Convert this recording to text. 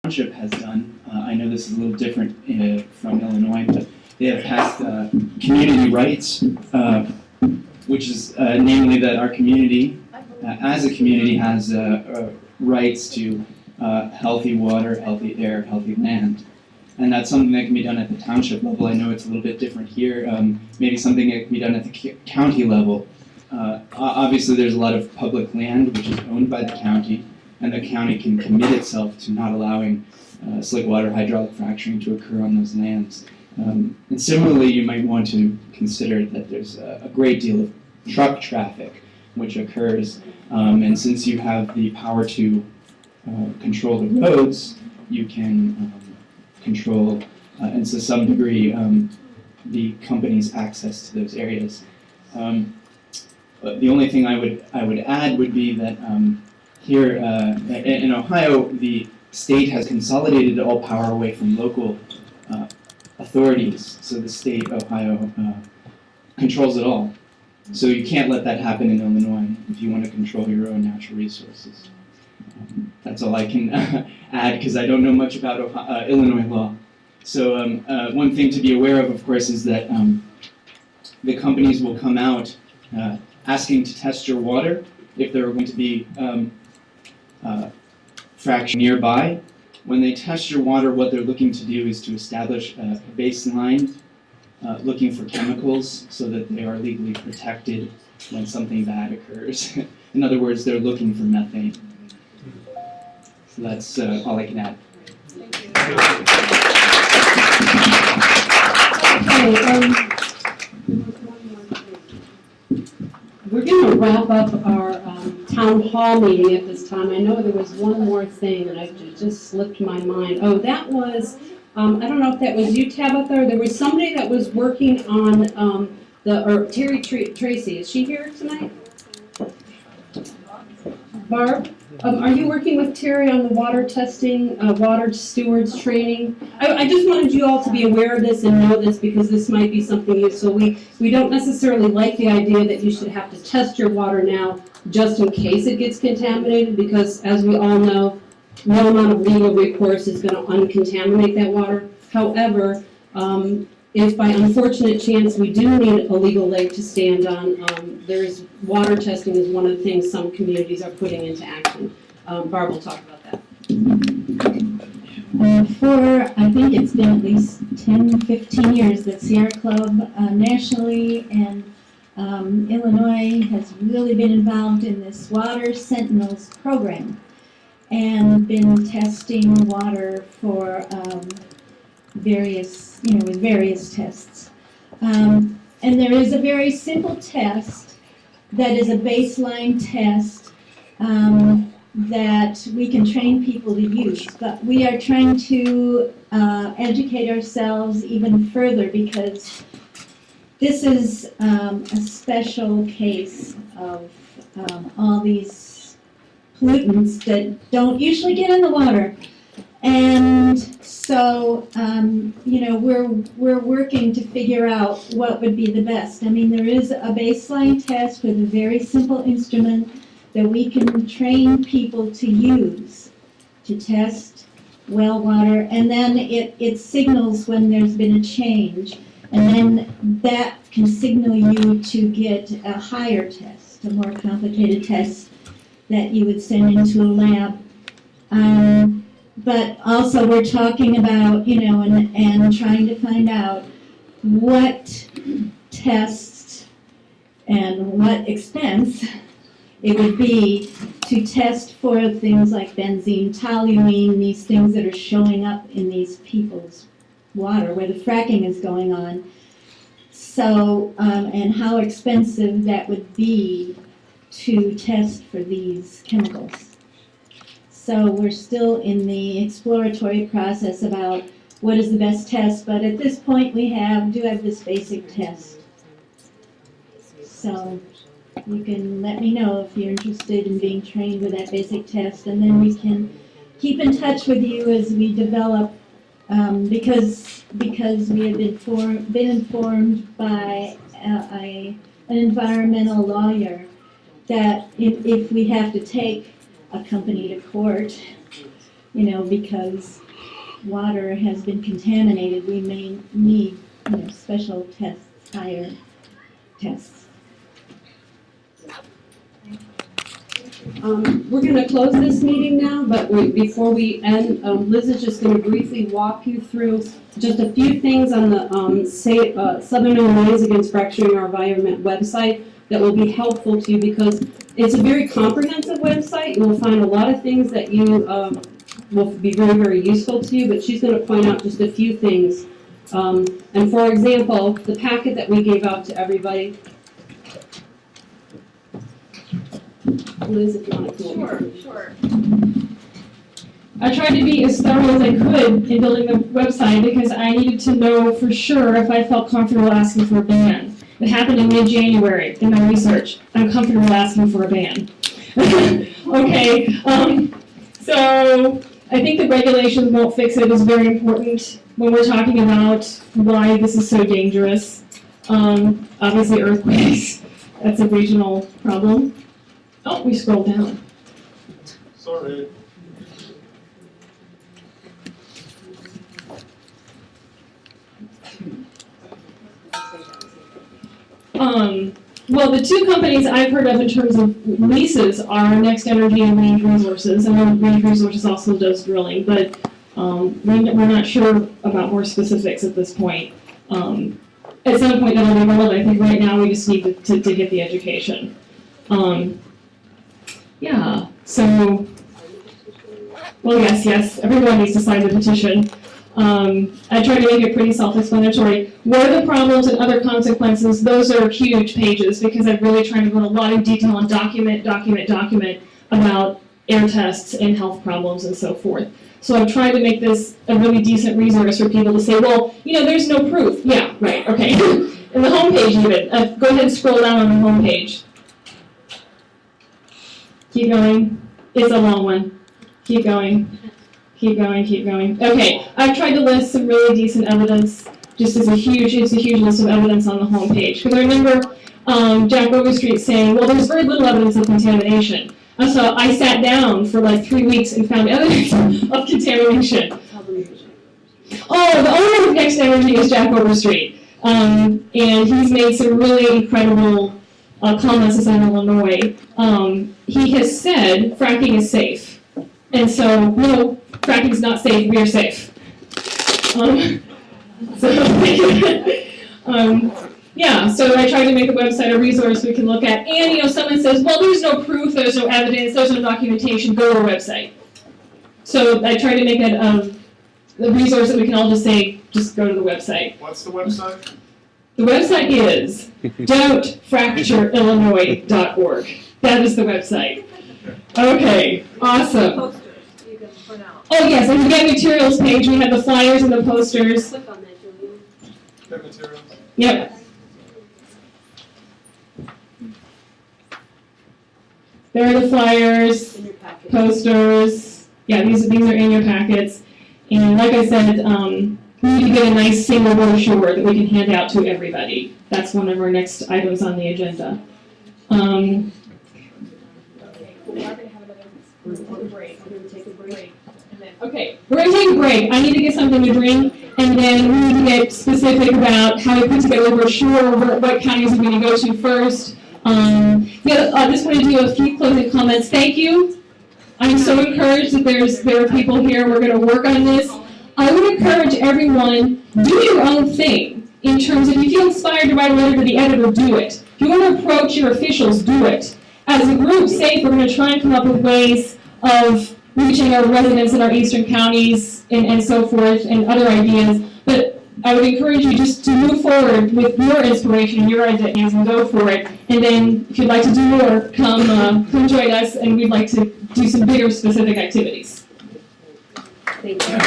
township has done, I know this is a little different from Illinois, but they have passed community rights, which is namely that our community, as a community, has rights to healthy water, healthy air, healthy land. And that's something that can be done at the township level. I know it's a little bit different here. Maybe something that can be done at the county level. Obviously, there's a lot of public land which is owned by the county, and the county can commit itself to not allowing slick water hydraulic fracturing to occur on those lands. And similarly, you might want to consider that there's a great deal of truck traffic which occurs, and since you have the power to control the roads, you can control, and to some degree, the company's access to those areas. The only thing I would add would be that here in Ohio, the state has consolidated all power away from local authorities, so the state of Ohio controls it all. So you can't let that happen in Illinois if you want to control your own natural resources. That's all I can add because I don't know much about Illinois law. So one thing to be aware of course, is that the companies will come out asking to test your water if there are going to be fracking nearby. When they test your water, what they're looking to do is to establish a baseline, looking for chemicals so that they are legally protected when something bad occurs. In other words, they're looking for methane. So that's all I can add. We're going to wrap up our town hall meeting at this time. I know there was one more thing that just slipped my mind. Oh, that was, I don't know if that was you, Tabitha, or there was somebody that was working on Terry Tracy. Is she here tonight? Barb? Are you working with Terry on the water testing, water stewards training? I just wanted you all to be aware of this and know this because this might be something useful. We don't necessarily like the idea that you should have to test your water now just in case it gets contaminated because, as we all know, no amount of legal recourse is going to uncontaminate that water. However, if by unfortunate chance we do need a legal leg to stand on, water testing is one of the things some communities are putting into action. Barb will talk about that. I think it's been at least 10, 15 years that Sierra Club nationally and Illinois has really been involved in this Water Sentinels program and been testing water for various tests. And there is a very simple test that is a baseline test that we can train people to use. But we are trying to educate ourselves even further because this is a special case of all these pollutants that don't usually get in the water. And so, we're working to figure out what would be the best. I mean, there is a baseline test with a very simple instrument that we can train people to use to test well water, and then it signals when there's been a change, and then that can signal you to get a higher test, a more complicated test that you would send into a lab. But also we're talking about, and trying to find out what tests and what expense it would be to test for things like benzene, toluene, these things that are showing up in these people's water where the fracking is going on. So, and how expensive that would be to test for these chemicals. So we're still in the exploratory process about what is the best test, but at this point we do have this basic test. So you can let me know if you're interested in being trained with that basic test, and then we can keep in touch with you as we develop, because we have been informed by an environmental lawyer that if we have to take a company to court, because water has been contaminated, we may need, special tests, higher tests. We're going to close this meeting now, but before we end, Liz is just going to briefly walk you through just a few things on the Southern Illinois Against Fracturing Our Environment website that will be helpful to you, because it's a very comprehensive website. You will find a lot of things that you will be very, very useful to you, but she's going to point out just a few things. And for example, the packet that we gave out to everybody. Liz, if you want to come over. Sure. I tried to be as thorough as I could in building the website because I needed to know for sure if I felt comfortable asking for a ban. It happened in mid-January in my research. I'm comfortable asking for a ban. Okay, so I think the regulations won't fix it. It's very important when we're talking about why this is so dangerous. Obviously earthquakes, that's a regional problem. Oh, we scrolled down. Sorry. Well, the two companies I've heard of in terms of leases are Next Energy and Range Resources. I know Range Resources also does drilling, but we're not sure about more specifics at this point. At some point that'll be relevant. I think right now we just need to get the education. Yeah, so, well, yes, everyone needs to sign the petition. I tried to make it pretty self-explanatory. What are the problems and other consequences? Those are huge pages because I've really tried to put a lot of detail and document about air tests and health problems and so forth. So I've tried to make this a really decent resource for people to say, well, there's no proof. Yeah, right, okay. And the homepage even. Go ahead and scroll down on the homepage. Keep going. It's a long one. Keep going. Okay, I've tried to list some really decent evidence, just as it's a huge list of evidence on the homepage. Because I remember Jack Overstreet saying, well, there's very little evidence of contamination. So I sat down for like 3 weeks and found evidence of contamination. Oh, the owner of Next Energy is Jack Overstreet. And he's made some really incredible comments in Illinois. He has said fracking is safe. And so, no, fracking is not safe, we are safe. Yeah, so I tried to make the website a resource we can look at. And, someone says, well, there's no proof, there's no evidence, there's no documentation, go to our website. So I tried to make it a resource that we can all just say, just go to the website. What's the website? The website is don'tfractureillinois.org. That is the website. Okay, awesome. Posters you can print out. Oh yes, and the Get Materials page, we have the flyers and the posters. Click on that, Julian. Get materials. Yep. There are the flyers, In your packet. posters. Yeah, these are in your packets. And like I said, we need to get a nice single brochure that we can hand out to everybody. That's one of our next items on the agenda. Okay, we're going to take a break. I need to get something to drink, and then we need to get specific about how we put together a brochure, what counties we're going to go to first. I just want to do a few closing comments. Thank you. I'm so encouraged that there are people here. We're going to work on this. I would encourage everyone, do your own thing. In terms of, if you feel inspired to write a letter to the editor, do it. If you want to approach your officials, do it. As a group, SAFE, we're going to try and come up with ways of reaching our residents in our eastern counties and so forth, and other ideas. But I would encourage you just to move forward with your inspiration and your ideas and go for it. And then if you'd like to do more, come join us, and we'd like to do some bigger specific activities. Thank you.